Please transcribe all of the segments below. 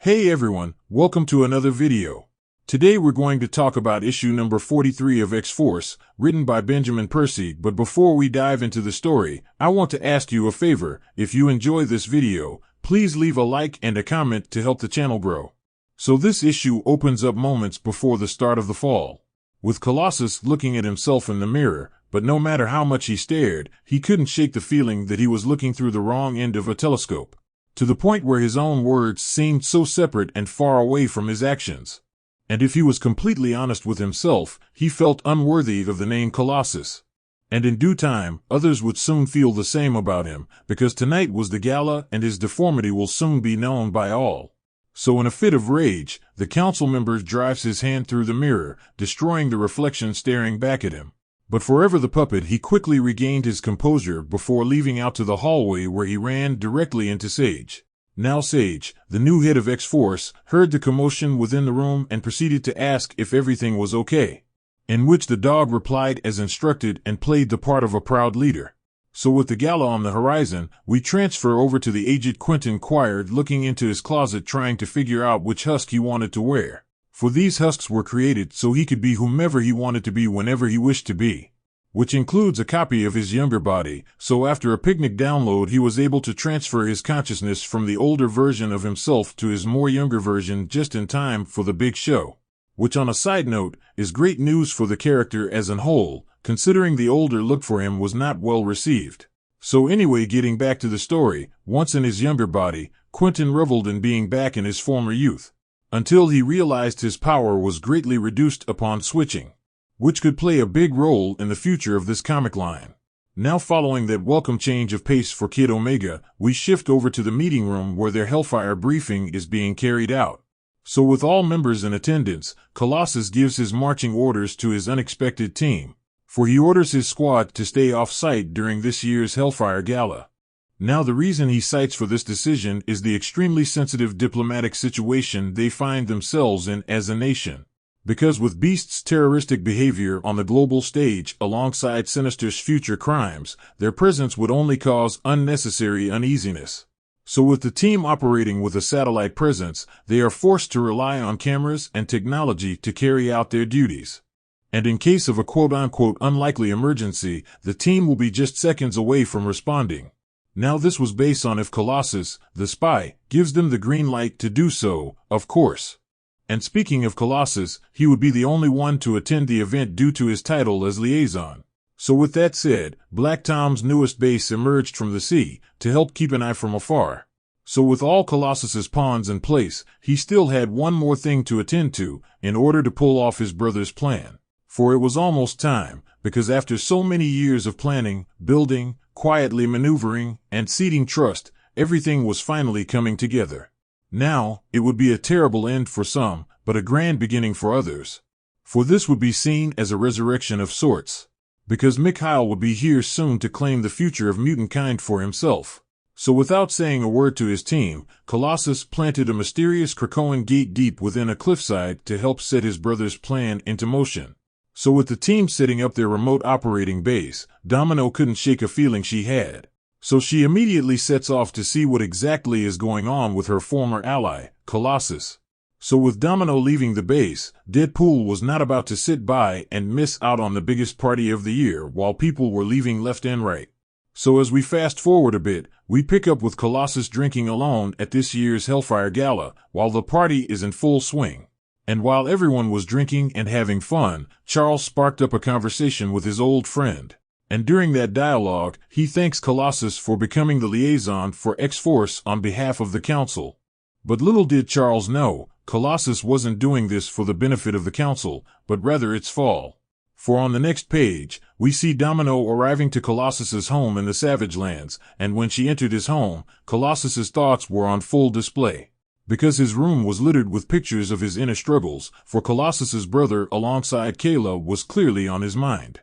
Hey everyone, welcome to another video. Today we're going to talk about issue number 43 of X-Force, written by Benjamin Percy, but before we dive into the story, I want to ask you a favor. If you enjoy this video, please leave a like and a comment to help the channel grow. So this issue opens up moments before the start of the fall, with Colossus looking at himself in the mirror, but no matter how much he stared, he couldn't shake the feeling that he was looking through the wrong end of a telescope, to the point where his own words seemed so separate and far away from his actions. And if he was completely honest with himself, he felt unworthy of the name Colossus. And in due time, others would soon feel the same about him, because tonight was the gala and his deformity will soon be known by all. So in a fit of rage, the council member drives his hand through the mirror, destroying the reflection staring back at him. But forever the puppet, he quickly regained his composure before leaving out to the hallway where he ran directly into Sage. Now Sage, the new head of X-Force, heard the commotion within the room and proceeded to ask if everything was okay, in which the dog replied as instructed and played the part of a proud leader. So with the gala on the horizon, we transfer over to the aged Quentin Quire looking into his closet trying to figure out which husk he wanted to wear. For these husks were created so he could be whomever he wanted to be whenever he wished to be, which includes a copy of his younger body. So after a picnic download, he was able to transfer his consciousness from the older version of himself to his more younger version just in time for the big show, which on a side note is great news for the character as a whole, considering the older look for him was not well received. So anyway, getting back to the story, once in his younger body, Quentin reveled in being back in his former youth, until he realized his power was greatly reduced upon switching, which could play a big role in the future of this comic line. Now following that welcome change of pace for Kid Omega, we shift over to the meeting room where their Hellfire briefing is being carried out. So with all members in attendance, Colossus gives his marching orders to his unexpected team, for he orders his squad to stay off-site during this year's Hellfire Gala. Now the reason he cites for this decision is the extremely sensitive diplomatic situation they find themselves in as a nation. Because with Beast's terroristic behavior on the global stage alongside Sinister's future crimes, their presence would only cause unnecessary uneasiness. So with the team operating with a satellite presence, they are forced to rely on cameras and technology to carry out their duties. And in case of a quote-unquote unlikely emergency, the team will be just seconds away from responding. Now this was based on if Colossus, the spy, gives them the green light to do so, of course. And speaking of Colossus, he would be the only one to attend the event due to his title as liaison. So with that said, Black Tom's newest base emerged from the sea to help keep an eye from afar. So with all Colossus's pawns in place, he still had one more thing to attend to in order to pull off his brother's plan. For it was almost time, because after so many years of planning, building, quietly maneuvering, and seeding trust, everything was finally coming together. Now, it would be a terrible end for some, but a grand beginning for others. For this would be seen as a resurrection of sorts, because Mikhail would be here soon to claim the future of mutant kind for himself. So without saying a word to his team, Colossus planted a mysterious Krakoan gate deep within a cliffside to help set his brother's plan into motion. So with the team setting up their remote operating base, Domino couldn't shake a feeling she had. So she immediately sets off to see what exactly is going on with her former ally, Colossus. So with Domino leaving the base, Deadpool was not about to sit by and miss out on the biggest party of the year while people were leaving left and right. So as we fast forward a bit, we pick up with Colossus drinking alone at this year's Hellfire Gala while the party is in full swing. And while everyone was drinking and having fun, Charles sparked up a conversation with his old friend. And during that dialogue, he thanks Colossus for becoming the liaison for X-Force on behalf of the council. But little did Charles know, Colossus wasn't doing this for the benefit of the council, but rather its fall. For on the next page, we see Domino arriving to Colossus's home in the Savage Lands, and when she entered his home, Colossus's thoughts were on full display. Because his room was littered with pictures of his inner struggles, for Colossus's brother alongside Kayla was clearly on his mind.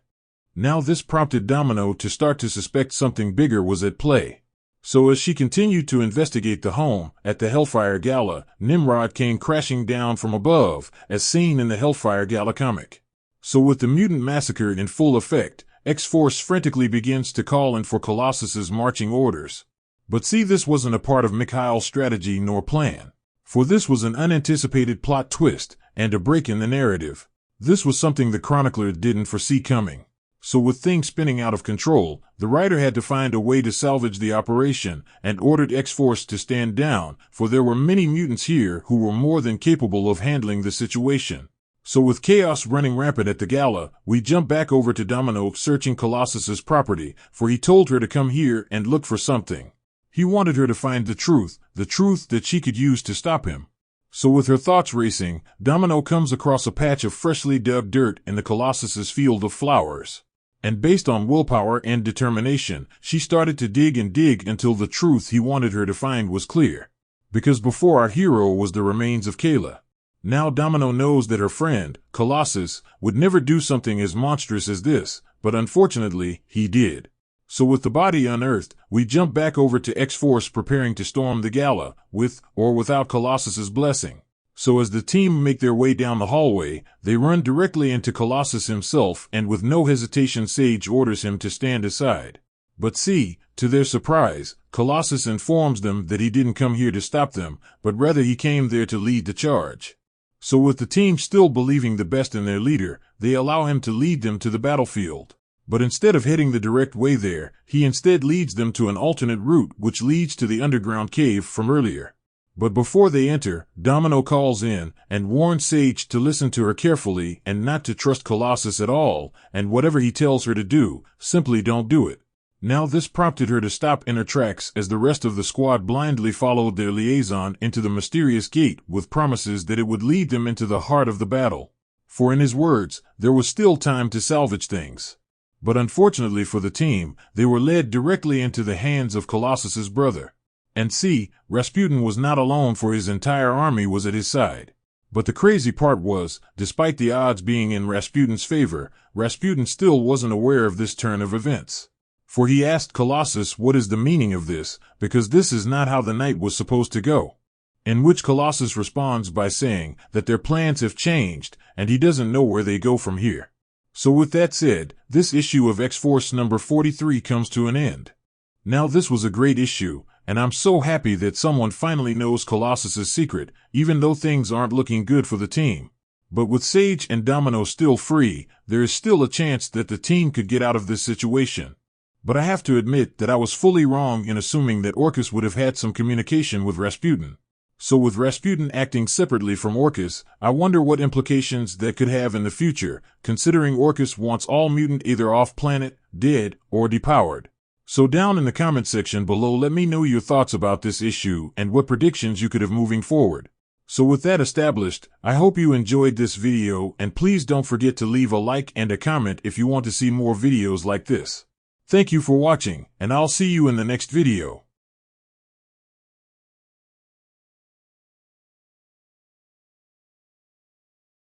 Now this prompted Domino to start to suspect something bigger was at play. So as she continued to investigate the home, at the Hellfire Gala, Nimrod came crashing down from above, as seen in the Hellfire Gala comic. So with the mutant massacre in full effect, X-Force frantically begins to call in for Colossus's marching orders. But see, this wasn't a part of Mikhail's strategy nor plan. For this was an unanticipated plot twist and a break in the narrative. This was something the chronicler didn't foresee coming. So with things spinning out of control, the writer had to find a way to salvage the operation and ordered X-Force to stand down, for there were many mutants here who were more than capable of handling the situation. So with chaos running rampant at the gala, we jump back over to Domino searching Colossus's property, for he told her to come here and look for something. He wanted her to find the truth that she could use to stop him. So with her thoughts racing, Domino comes across a patch of freshly dug dirt in the Colossus's field of flowers. And based on willpower and determination, she started to dig and dig until the truth he wanted her to find was clear. Because before our hero was the remains of Kayla. Now Domino knows that her friend, Colossus, would never do something as monstrous as this, but unfortunately, he did. So with the body unearthed, we jump back over to X-Force preparing to storm the gala, with or without Colossus's blessing. So as the team make their way down the hallway, they run directly into Colossus himself, and with no hesitation Sage orders him to stand aside. But see, to their surprise, Colossus informs them that he didn't come here to stop them, but rather he came there to lead the charge. So with the team still believing the best in their leader, they allow him to lead them to the battlefield. But instead of heading the direct way there, he instead leads them to an alternate route which leads to the underground cave from earlier. But before they enter, Domino calls in and warns Sage to listen to her carefully and not to trust Colossus at all, and whatever he tells her to do, simply don't do it. Now this prompted her to stop in her tracks as the rest of the squad blindly followed their liaison into the mysterious gate with promises that it would lead them into the heart of the battle. For in his words, there was still time to salvage things. But unfortunately for the team, they were led directly into the hands of Colossus's brother. And see, Rasputin was not alone, for his entire army was at his side. But the crazy part was, despite the odds being in Rasputin's favor, Rasputin still wasn't aware of this turn of events. For he asked Colossus what is the meaning of this, because this is not how the night was supposed to go. In which Colossus responds by saying that their plans have changed, and he doesn't know where they go from here. So with that said, this issue of X-Force number 43 comes to an end. Now this was a great issue, and I'm so happy that someone finally knows Colossus's secret, even though things aren't looking good for the team. But with Sage and Domino still free, there is still a chance that the team could get out of this situation. But I have to admit that I was fully wrong in assuming that Orcus would have had some communication with Rasputin. So with Rasputin acting separately from Orcus, I wonder what implications that could have in the future, considering Orcus wants all mutant either off-planet, dead, or depowered. So down in the comment section below let me know your thoughts about this issue and what predictions you could have moving forward. So with that established, I hope you enjoyed this video, and please don't forget to leave a like and a comment if you want to see more videos like this. Thank you for watching, and I'll see you in the next video.